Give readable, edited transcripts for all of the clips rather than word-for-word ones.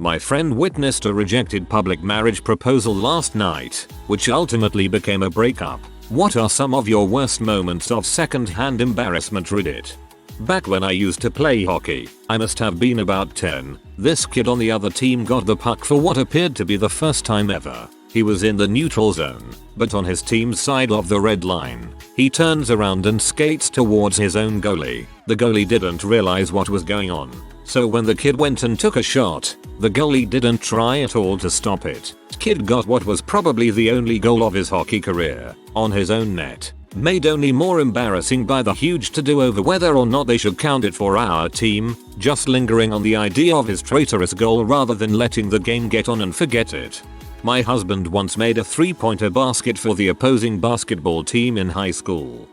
My friend witnessed a rejected public marriage proposal last night, which ultimately became a breakup. What are some of your worst moments of second-hand embarrassment? Reddit. Back when I used to play hockey, I must have been about 10, this kid on the other team got the puck for what appeared to be the first time ever. He was in the neutral zone, but on his team's side of the red line. He turns around and skates towards his own goalie. The goalie didn't realize what was going on, so when the kid went and took a shot, the goalie didn't try at all to stop it. Kid got what was probably the only goal of his hockey career, on his own net. Made only more embarrassing by the huge to-do over whether or not they should count it for our team, just lingering on the idea of his traitorous goal rather than letting the game get on and forget it. My husband once made a 3-pointer basket for the opposing basketball team in high school.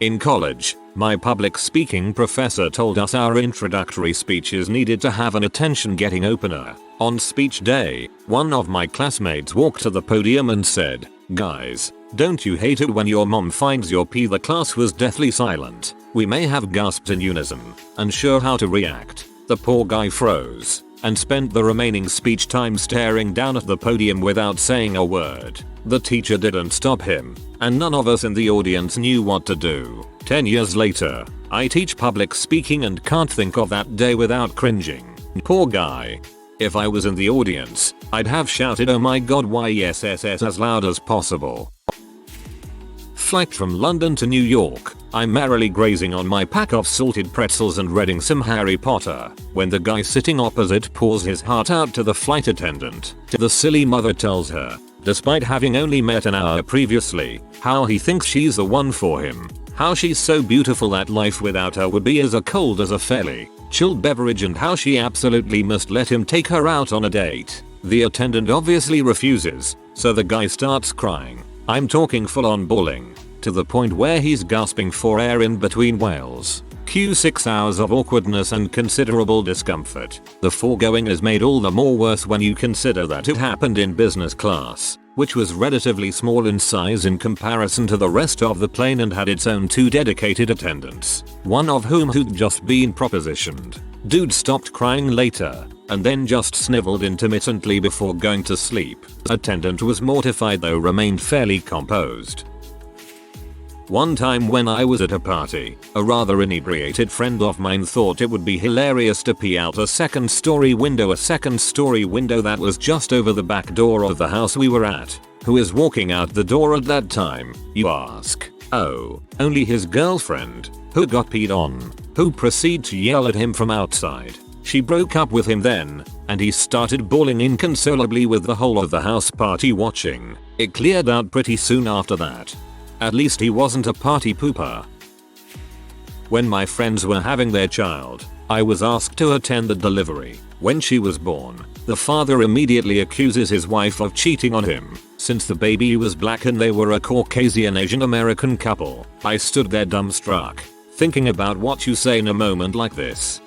In college, my public speaking professor told us our introductory speeches needed to have an attention-getting opener. On speech day, one of my classmates walked to the podium and said, "Guys, don't you hate it when your mom finds your pee?" The class was deathly silent. We may have gasped in unison, unsure how to react. The poor guy froze and spent the remaining speech time staring down at the podium without saying a word. The teacher didn't stop him, and none of us in the audience knew what to do. 10 years later, I teach public speaking and can't think of that day without cringing. Poor guy. If I was in the audience, I'd have shouted, "Oh my god, why yes, as loud as possible." Flight from London to New York. I'm merrily grazing on my pack of salted pretzels and reading some Harry Potter when the guy sitting opposite pours his heart out to the flight attendant. The silly mother tells her, despite having only met an hour previously, how he thinks she's the one for him. How she's so beautiful that life without her would be as cold as a fairly chilled beverage, and how she absolutely must let him take her out on a date. The attendant obviously refuses, so the guy starts crying. I'm talking full on bawling, to the point where he's gasping for air in between wails. Cue 6 hours of awkwardness and considerable discomfort. The foregoing is made all the more worse when you consider that it happened in business class, which was relatively small in size in comparison to the rest of the plane and had its own 2 dedicated attendants, one of whom who'd just been propositioned. Dude stopped crying later, and then just sniveled intermittently before going to sleep. Attendant was mortified though remained fairly composed. One time when I was at a party, a rather inebriated friend of mine thought it would be hilarious to pee out a second story window that was just over the back door of the house we were at. Who is walking out the door at that time, you ask? Oh, only his girlfriend, who got peed on, who proceeded to yell at him from outside. She broke up with him then, and he started bawling inconsolably with the whole of the house party watching. It cleared out pretty soon after that. At least he wasn't a party pooper. When my friends were having their child, I was asked to attend the delivery. When she was born, the father immediately accuses his wife of cheating on him, since the baby was black and they were a Caucasian Asian American couple. I stood there dumbstruck, thinking about what you say in a moment like this.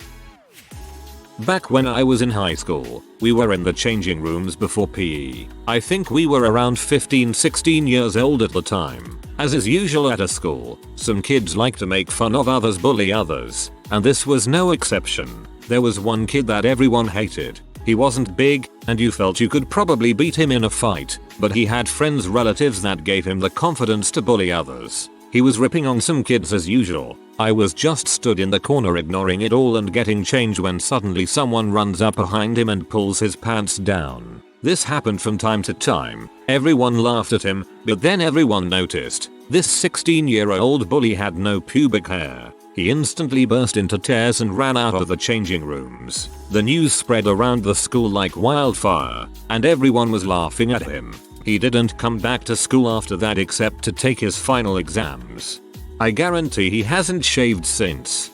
Back when I was in high school, we were in the changing rooms before PE. I think we were around 15-16 years old at the time. As is usual at a school, some kids like to make fun of others, bully others, and this was no exception. There was one kid that everyone hated. He wasn't big, and you felt you could probably beat him in a fight, but he had friends, relatives that gave him the confidence to bully others. He was ripping on some kids as usual. I was just stood in the corner ignoring it all and getting change when suddenly someone runs up behind him and pulls his pants down. This happened from time to time. Everyone laughed at him, but then everyone noticed. This 16-year-old bully had no pubic hair. He instantly burst into tears and ran out of the changing rooms. The news spread around the school like wildfire, and everyone was laughing at him. He didn't come back to school after that except to take his final exams. I guarantee he hasn't shaved since.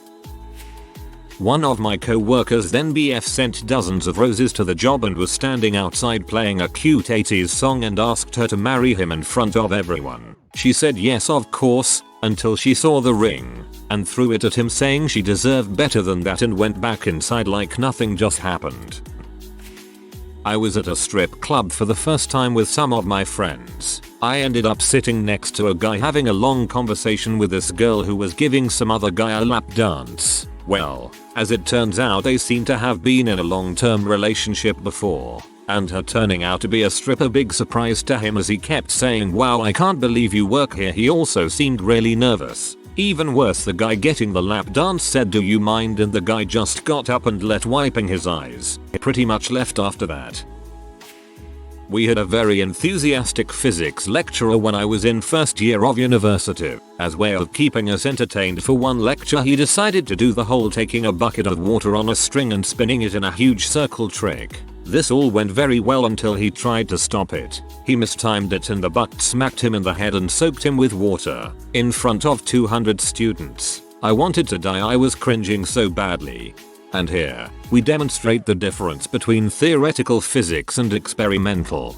One of my co-workers then BF sent dozens of roses to the job and was standing outside playing a cute 80s song and asked her to marry him in front of everyone. She said yes of course, until she saw the ring, and threw it at him saying she deserved better than that and went back inside like nothing just happened. I was at a strip club for the first time with some of my friends. I ended up sitting next to a guy having a long conversation with this girl who was giving some other guy a lap dance. Well, as it turns out they seem to have been in a long-term relationship before, and her turning out to be a stripper big surprise to him as he kept saying, "Wow, I can't believe you work here." He also seemed really nervous. Even worse, the guy getting the lap dance said, "Do you mind?" and the guy just got up and left wiping his eyes. He pretty much left after that. We had a very enthusiastic physics lecturer when I was in first year of university. As way of keeping us entertained for one lecture, he decided to do the whole taking a bucket of water on a string and spinning it in a huge circle trick. This all went very well until he tried to stop it. He mistimed it and the bucket smacked him in the head and soaked him with water in front of 200 students. I wanted to die, I was cringing so badly. And here, we demonstrate the difference between theoretical physics and experimental.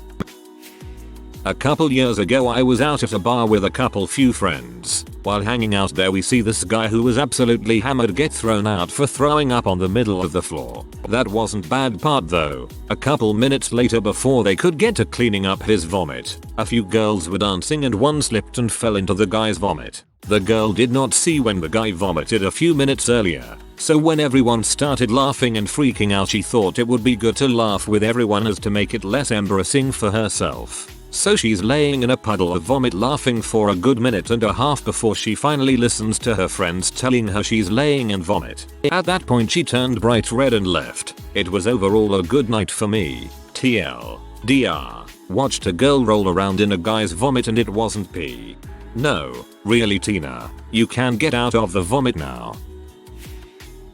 A couple years ago I was out at a bar with a few friends. While hanging out there we see this guy who was absolutely hammered get thrown out for throwing up on the middle of the floor. That wasn't bad part though. A couple minutes later, before they could get to cleaning up his vomit, a few girls were dancing and one slipped and fell into the guy's vomit. The girl did not see when the guy vomited a few minutes earlier. So when everyone started laughing and freaking out, she thought it would be good to laugh with everyone as to make it less embarrassing for herself. So she's laying in a puddle of vomit laughing for a good minute and a half before she finally listens to her friends telling her she's laying in vomit. At that point she turned bright red and left. It was overall a good night for me. TLDR. Watched a girl roll around in a guy's vomit and it wasn't pee. No, really Tina, you can get out of the vomit now.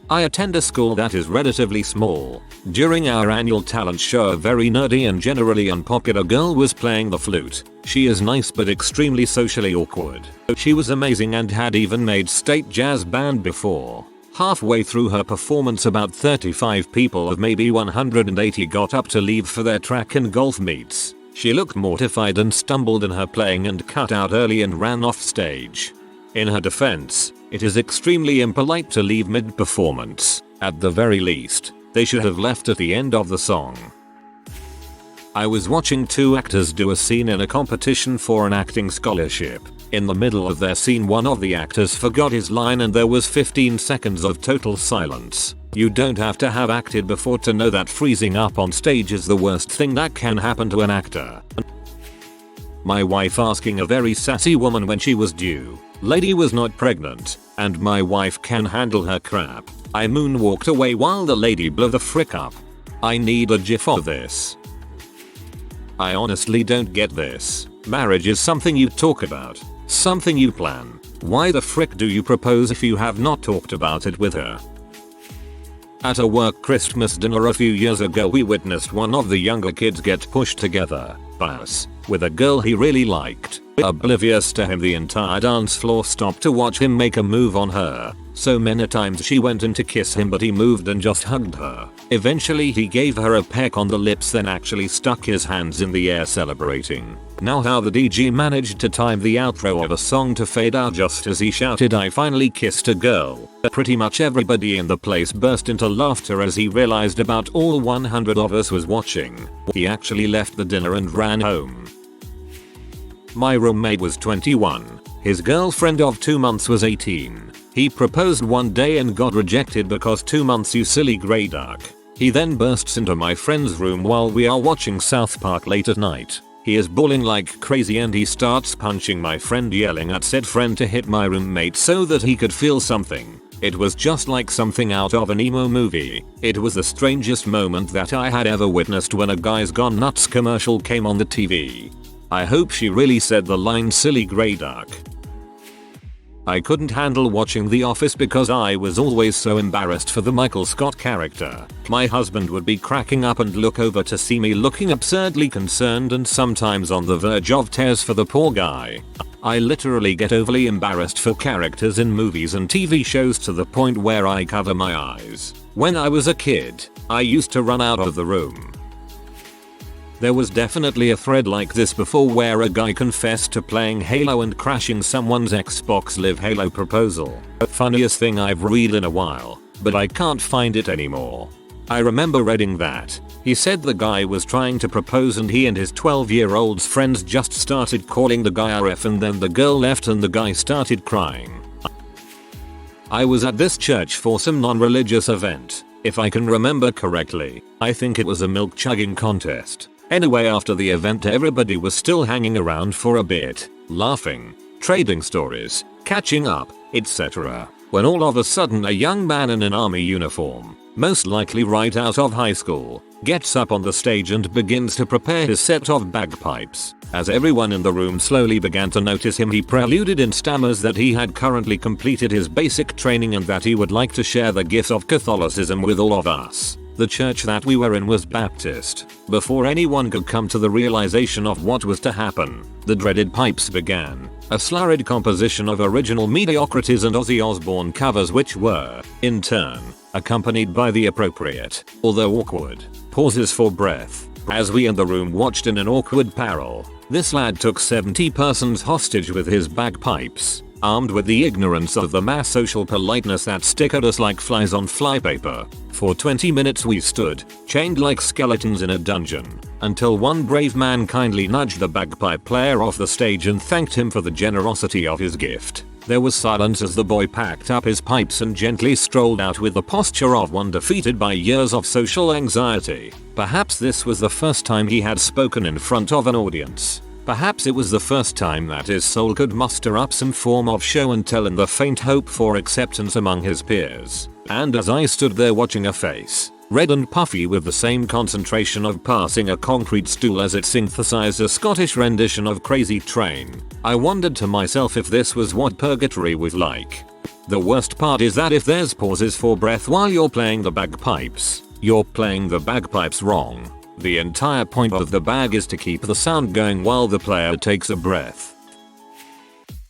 I attend a school that is relatively small. During our annual talent show, a very nerdy and generally unpopular girl was playing the flute. She is nice but extremely socially awkward. She was amazing and had even made state jazz band before. Halfway through her performance, about 35 people of maybe 180 got up to leave for their track and golf meets. She looked mortified and stumbled in her playing and cut out early and ran off stage. In her defense, it is extremely impolite to leave mid-performance. At the very least, they should have left at the end of the song. I was watching two actors do a scene in a competition for an acting scholarship. In the middle of their scene, one of the actors forgot his line and there was 15 seconds of total silence. You don't have to have acted before to know that freezing up on stage is the worst thing that can happen to an actor. My wife asking a very sassy woman when she was due. Lady was not pregnant, and my wife can handle her crap. I moonwalked away while the lady blew the frick up. I need a gif of this. I honestly don't get this. Marriage is something you talk about, something you plan. Why the frick do you propose if you have not talked about it with her? At a work Christmas dinner a few years ago, we witnessed one of the younger kids get pushed together by us with a girl he really liked. Oblivious to him, the entire dance floor stopped to watch him make a move on her. So many times she went in to kiss him, but he moved and just hugged her. Eventually he gave her a peck on the lips, then actually stuck his hands in the air celebrating. Now how the DJ managed to time the outro of a song to fade out just as he shouted, "I finally kissed a girl." Pretty much everybody in the place burst into laughter as he realized about all 100 of us was watching. He actually left the dinner and ran home. My roommate was 21. His girlfriend of 2 months was 18. He proposed one day and got rejected because 2 months, you silly grey duck. He then bursts into my friend's room while we are watching South Park late at night. He is bawling like crazy and he starts punching my friend, yelling at said friend to hit my roommate so that he could feel something. It was just like something out of an emo movie. It was the strangest moment that I had ever witnessed when a Guys Gone Nuts commercial came on the TV. I hope she really said the line "silly grey duck." I couldn't handle watching The Office because I was always so embarrassed for the Michael Scott character. My husband would be cracking up and look over to see me looking absurdly concerned and sometimes on the verge of tears for the poor guy. I literally get overly embarrassed for characters in movies and TV shows to the point where I cover my eyes. When I was a kid, I used to run out of the room. There was definitely a thread like this before where a guy confessed to playing Halo and crashing someone's Xbox Live Halo proposal. Funniest thing I've read in a while, but I can't find it anymore. I remember reading that. He said the guy was trying to propose and he and his 12-year-old's friends just started calling the guy RF, and then the girl left and the guy started crying. I was at this church for some non-religious event. If I can remember correctly, I think it was a milk chugging contest. Anyway, after the event everybody was still hanging around for a bit, laughing, trading stories, catching up, etc. When all of a sudden a young man in an army uniform, most likely right out of high school, gets up on the stage and begins to prepare his set of bagpipes. As everyone in the room slowly began to notice him, he preluded in stammers that he had currently completed his basic training and that he would like to share the gift of Catholicism with all of us. The church that we were in was Baptist. Before anyone could come to the realization of what was to happen, the dreaded pipes began. A slurred composition of original mediocrities and Ozzy Osbourne covers, which were, in turn, accompanied by the appropriate, although awkward, pauses for breath. As we in the room watched in an awkward parallel, this lad took 70 persons hostage with his bagpipes, armed with the ignorance of the mass social politeness that stickered us like flies on flypaper. For 20 minutes we stood, chained like skeletons in a dungeon, until one brave man kindly nudged the bagpipe player off the stage and thanked him for the generosity of his gift. There was silence as the boy packed up his pipes and gently strolled out with the posture of one defeated by years of social anxiety. Perhaps this was the first time he had spoken in front of an audience. Perhaps it was the first time that his soul could muster up some form of show and tell in the faint hope for acceptance among his peers. And as I stood there watching a face, red and puffy with the same concentration of passing a concrete stool as it synthesized a Scottish rendition of Crazy Train, I wondered to myself if this was what purgatory was like. The worst part is that if there's pauses for breath while you're playing the bagpipes, you're playing the bagpipes wrong. The entire point of the bag is to keep the sound going while the player takes a breath.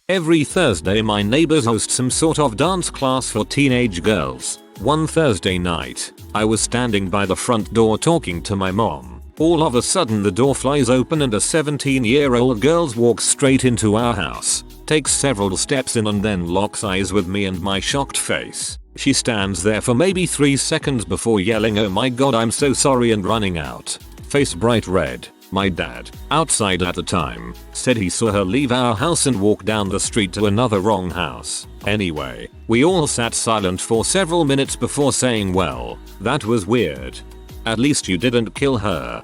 Every Thursday my neighbors host some sort of dance class for teenage girls. One Thursday night, I was standing by the front door talking to my mom. All of a sudden the door flies open and a 17-year-old girl walks straight into our house, takes several steps in and then locks eyes with me and my shocked face. She stands there for maybe 3 seconds before yelling, "Oh my god, I'm so sorry," and running out. Face bright red. My dad, outside at the time, said he saw her leave our house and walk down the street to another wrong house. Anyway, we all sat silent for several minutes before saying, "Well, that was weird. At least you didn't kill her."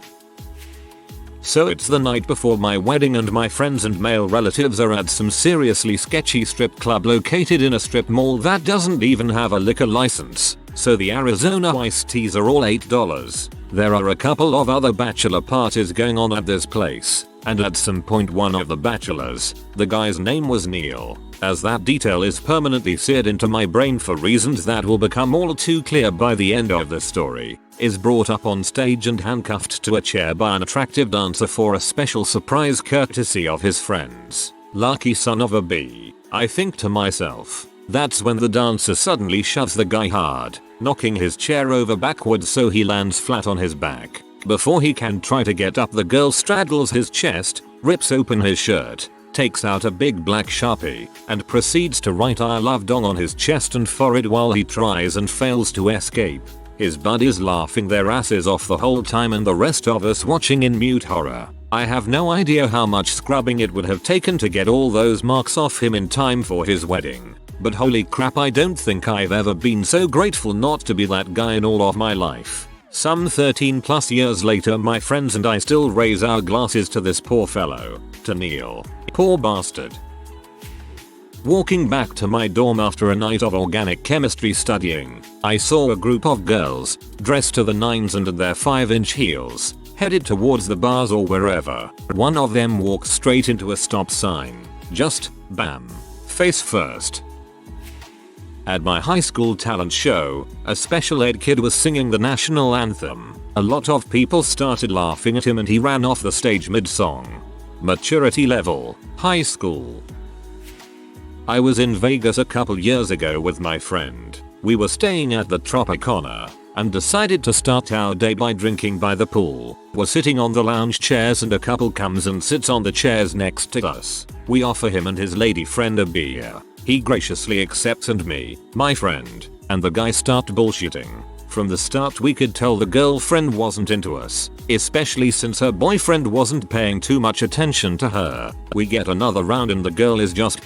So it's the night before my wedding and my friends and male relatives are at some seriously sketchy strip club located in a strip mall that doesn't even have a liquor license, so the Arizona iced teas are all $8. There are a couple of other bachelor parties going on at this place, and at some point one of the bachelors, the guy's name was Neil, as that detail is permanently seared into my brain for reasons that will become all too clear by the end of the story, is brought up on stage and handcuffed to a chair by an attractive dancer for a special surprise courtesy of his friends. Lucky son of a bee, I think to myself. That's when the dancer suddenly shoves the guy hard, knocking his chair over backwards so he lands flat on his back. Before he can try to get up, the girl straddles his chest, rips open his shirt, takes out a big black Sharpie, and proceeds to write "I love dong" on his chest and forehead while he tries and fails to escape. His buddies laughing their asses off the whole time and the rest of us watching in mute horror. I have no idea how much scrubbing it would have taken to get all those marks off him in time for his wedding. But holy crap, I don't think I've ever been so grateful not to be that guy in all of my life. Some 13 plus years later, my friends and I still raise our glasses to this poor fellow, to Neil. Poor bastard. Walking back to my dorm after a night of organic chemistry studying, I saw a group of girls, dressed to the nines and in their 5-inch heels, headed towards the bars or wherever. One of them walked straight into a stop sign. Just, bam. Face first. At my high school talent show, a special ed kid was singing the national anthem. A lot of people started laughing at him and he ran off the stage mid-song. Maturity level, high school. I was in Vegas a couple years ago with my friend. We were staying at the Tropicana and decided to start our day by drinking by the pool. We're sitting on the lounge chairs and a couple comes and sits on the chairs next to us. We offer him and his lady friend a beer. He graciously accepts and me, my friend, and the guy start bullshitting. From the start we could tell the girlfriend wasn't into us, especially since her boyfriend wasn't paying too much attention to her. We get another round and the girl is just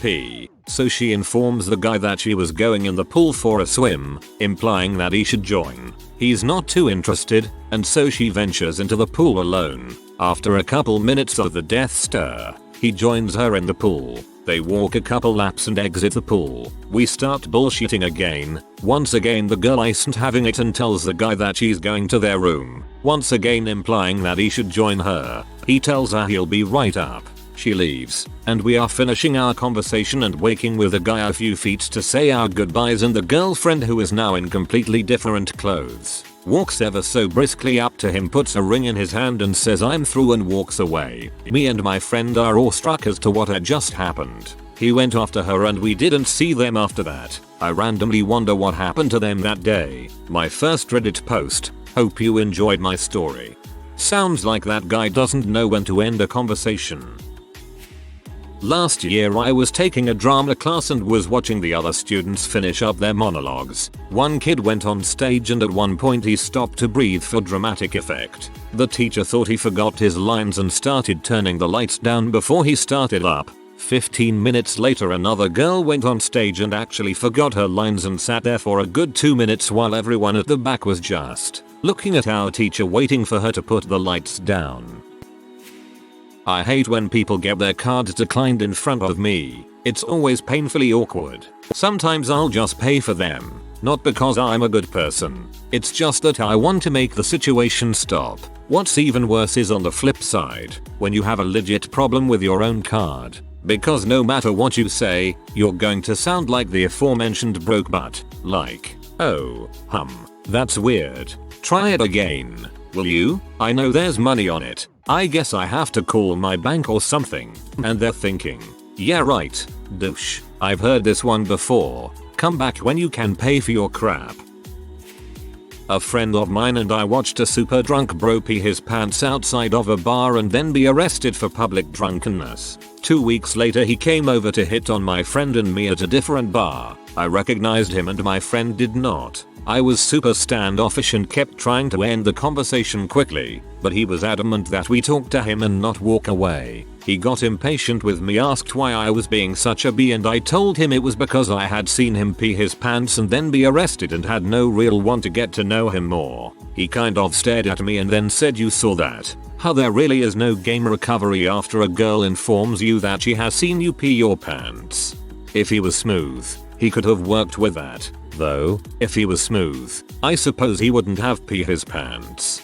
So she informs the guy that she was going in the pool for a swim, implying that he should join. He's not too interested, and so she ventures into the pool alone. After a couple minutes of the death stare, he joins her in the pool. They walk a couple laps and exit the pool. We start bullshitting again. Once again the girl isn't having it and tells the guy that she's going to their room, once again implying that he should join her. He tells her he'll be right up. She leaves, and we are finishing our conversation and waking with a guy a few feet to say our goodbyes, and the girlfriend, who is now in completely different clothes, walks ever so briskly up to him, puts a ring in his hand and says I'm through, and walks away. Me and my friend are awestruck as to what had just happened. He went after her and we didn't see them after that. I randomly wonder what happened to them that day. My first Reddit post. Hope you enjoyed my story. Sounds like that guy doesn't know when to end a conversation. Last year I was taking a drama class and was watching the other students finish up their monologues. One kid went on stage and at one point he stopped to breathe for dramatic effect. The teacher thought he forgot his lines and started turning the lights down before he started up. 15 minutes later another girl went on stage and actually forgot her lines and sat there for a good 2 minutes while everyone at the back was just looking at our teacher waiting for her to put the lights down. I hate when people get their cards declined in front of me. It's always painfully awkward. Sometimes I'll just pay for them. Not because I'm a good person. It's just that I want to make the situation stop. What's even worse is on the flip side, when you have a legit problem with your own card. Because no matter what you say, you're going to sound like the aforementioned broke butt. Like, oh, that's weird. Try it again. Will you? I know there's money on it. I guess I have to call my bank or something. And they're thinking, yeah right, douche. I've heard this one before. Come back when you can pay for your crap. A friend of mine and I watched a super drunk bro pee his pants outside of a bar and then be arrested for public drunkenness. 2 weeks later he came over to hit on my friend and me at a different bar. I recognized him and my friend did not. I was super standoffish and kept trying to end the conversation quickly, but he was adamant that we talk to him and not walk away. He got impatient with me, asked why I was being such a b, and I told him it was because I had seen him pee his pants and then be arrested and had no real want to get to know him more. He kind of stared at me and then said, you saw that? How there really is no game recovery after a girl informs you that she has seen you pee your pants. If he was smooth, he could have worked with that. Though, if he was smooth, I suppose he wouldn't have pee his pants.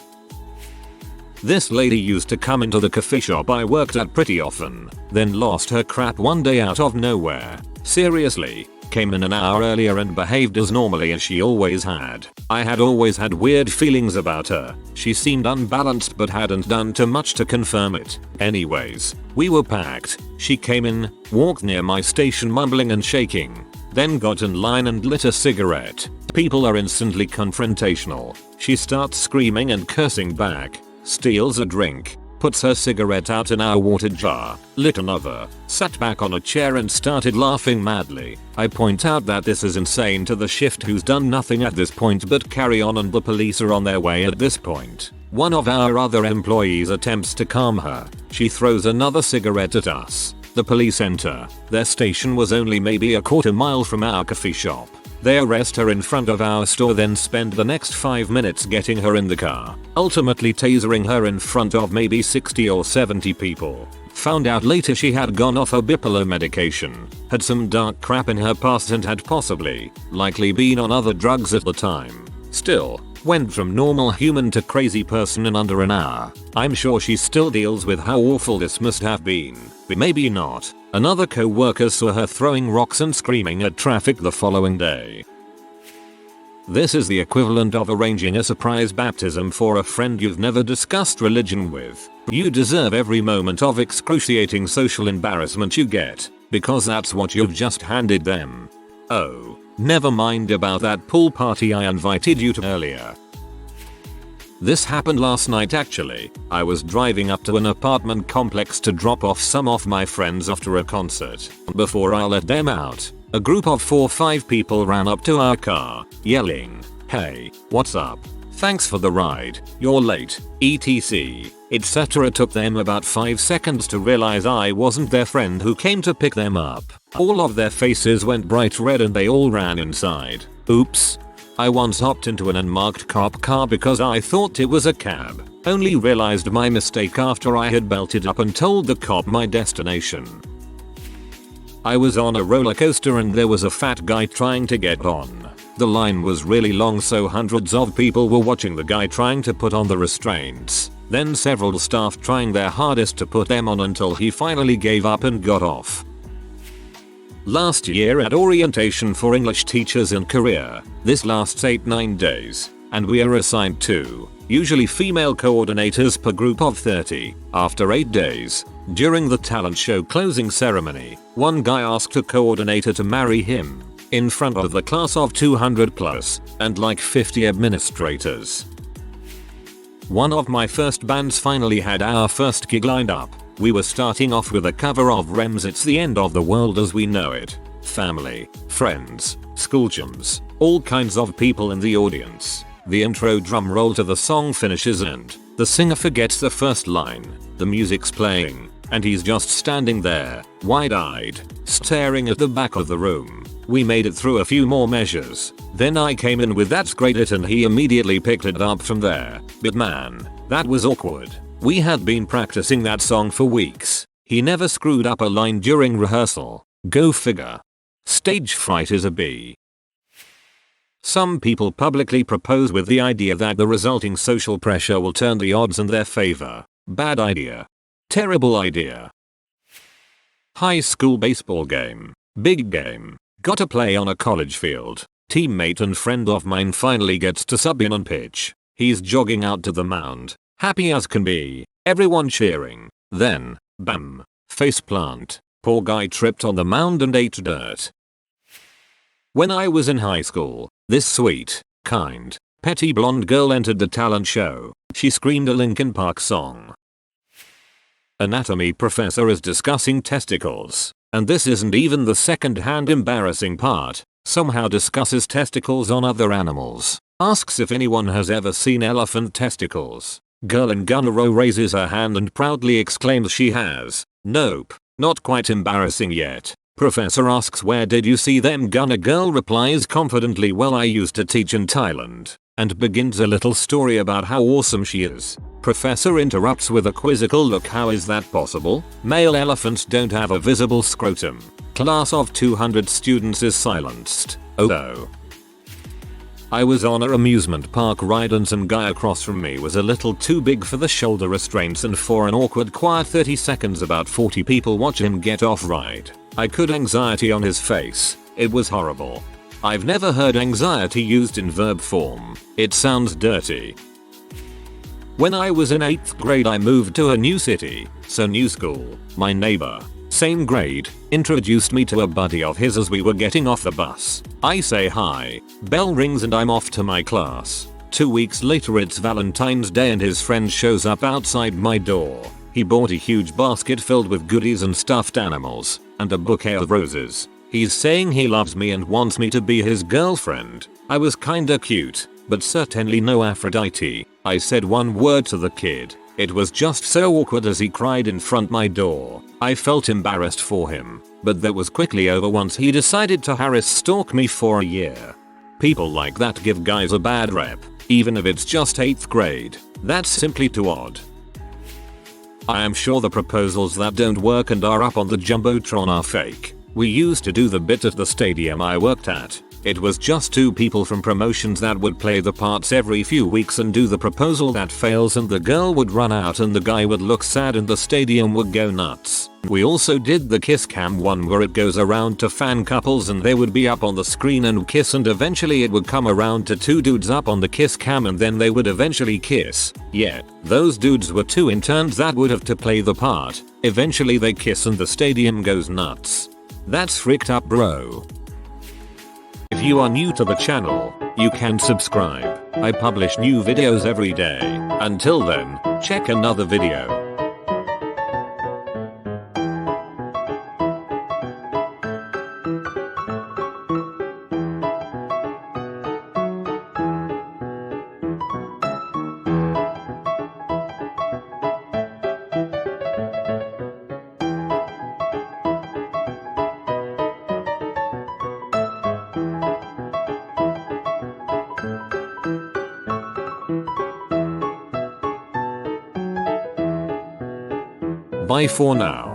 This lady used to come into the coffee shop I worked at pretty often, then lost her crap one day out of nowhere. Seriously, came in an hour earlier and behaved as normally as she always had. I had always had weird feelings about her. She seemed unbalanced but hadn't done too much to confirm it. Anyways, we were packed. She came in, walked near my station mumbling and shaking, then got in line and lit a cigarette. People are instantly confrontational. She starts screaming and cursing back, steals a drink, puts her cigarette out in our water jar, lit another, sat back on a chair and started laughing madly. I point out that this is insane to the shift who's done nothing at this point but carry on, and the police are on their way at this point. One of our other employees attempts to calm her. She throws another cigarette at us. The police enter. Their station was only maybe a quarter mile from our coffee shop. They arrest her in front of our store, then spend the next 5 minutes getting her in the car, ultimately tasering her in front of maybe 60 or 70 people. Found out later she had gone off a bipolar medication, had some dark crap in her past and had likely been on other drugs at the time. Still, went from normal human to crazy person in under an hour. I'm sure she still deals with how awful this must have been. But maybe not. Another co-worker saw her throwing rocks and screaming at traffic the following day. This is the equivalent of arranging a surprise baptism for a friend you've never discussed religion with. You deserve every moment of excruciating social embarrassment you get, because that's what you've just handed them. Oh, never mind about that pool party I invited you to earlier. This happened last night actually. I was driving up to an apartment complex to drop off some of my friends after a concert. Before I let them out, a group of 4 or 5 people ran up to our car, yelling, "Hey, what's up? Thanks for the ride, you're late, etc. etc." Took them about 5 seconds to realize I wasn't their friend who came to pick them up. All of their faces went bright red and they all ran inside. Oops. I once hopped into an unmarked cop car because I thought it was a cab. Only realized my mistake after I had belted up and told the cop my destination. I was on a roller coaster and there was a fat guy trying to get on. The line was really long, so hundreds of people were watching the guy trying to put on the restraints. Then several staff trying their hardest to put them on until he finally gave up and got off. Last year at orientation for English teachers in Korea, this lasts 8-9 days, and we are assigned 2, usually female coordinators per group of 30. After 8 days, during the talent show closing ceremony, one guy asked a coordinator to marry him, in front of the class of 200 plus, and like 50 administrators. One of my first bands finally had our first gig lined up. We were starting off with a cover of Rem's It's the End of the World as We Know It. Family, friends, school chums, all kinds of people in the audience. The intro drum roll to the song finishes and the singer forgets the first line. The music's playing, and he's just standing there, wide-eyed, staring at the back of the room. We made it through a few more measures. Then I came in with "That's Great It" and he immediately picked it up from there. But man, that was awkward. We had been practicing that song for weeks. He never screwed up a line during rehearsal. Go figure. Stage fright is a B. Some people publicly propose with the idea that the resulting social pressure will turn the odds in their favor. Bad idea. Terrible idea. High school baseball game. Big game. Gotta play on a college field. Teammate and friend of mine finally gets to sub in and pitch. He's jogging out to the mound. Happy as can be, everyone cheering. Then, bam, faceplant. Poor guy tripped on the mound and ate dirt. When I was in high school, this sweet, kind, petty blonde girl entered the talent show. She screamed a Linkin Park song. Anatomy professor is discussing testicles, and this isn't even the second-hand embarrassing part. Somehow discusses testicles on other animals. Asks if anyone has ever seen elephant testicles. Girl in gunner row raises her hand and proudly exclaims she has. Nope, not quite embarrassing yet. Professor asks where did you see them? Gunner girl replies confidently, well I used to teach in Thailand, and begins a little story about how awesome she is. Professor interrupts with a quizzical look, how is that possible? Male elephants don't have a visible scrotum. Class of 200 students is silenced. Oh. I was on an amusement park ride and some guy across from me was a little too big for the shoulder restraints, and for an awkward quiet 30 seconds about 40 people watch him get off ride. I could anxiety on his face. It was horrible. I've never heard anxiety used in verb form. It sounds dirty. When I was in 8th grade I moved to a new city, so new school. My neighbor, same grade, introduced me to a buddy of his as we were getting off the bus. I say hi, bell rings and I'm off to my class. 2 weeks later it's Valentine's Day and his friend shows up outside my door. He bought a huge basket filled with goodies and stuffed animals, and a bouquet of roses. He's saying he loves me and wants me to be his girlfriend. I was kinda cute, but certainly no Aphrodite. I said one word to the kid. It was just so awkward as he cried in front my door. I felt embarrassed for him, but that was quickly over once he decided to stalk me for a year. People like that give guys a bad rep, even if it's just 8th grade. That's simply too odd. I am sure the proposals that don't work and are up on the Jumbotron are fake. We used to do the bit at the stadium I worked at. It was just 2 people from promotions that would play the parts every few weeks and do the proposal that fails, and the girl would run out and the guy would look sad and the stadium would go nuts. We also did the kiss cam one where it goes around to fan couples and they would be up on the screen and kiss, and eventually it would come around to 2 dudes up on the kiss cam and then they would eventually kiss. Yet, those dudes were 2 interns that would have to play the part. Eventually they kiss and the stadium goes nuts. That's freaked up, bro. If you are new to the channel, you can subscribe. I publish new videos every day. Until then, check another video. Bye for now.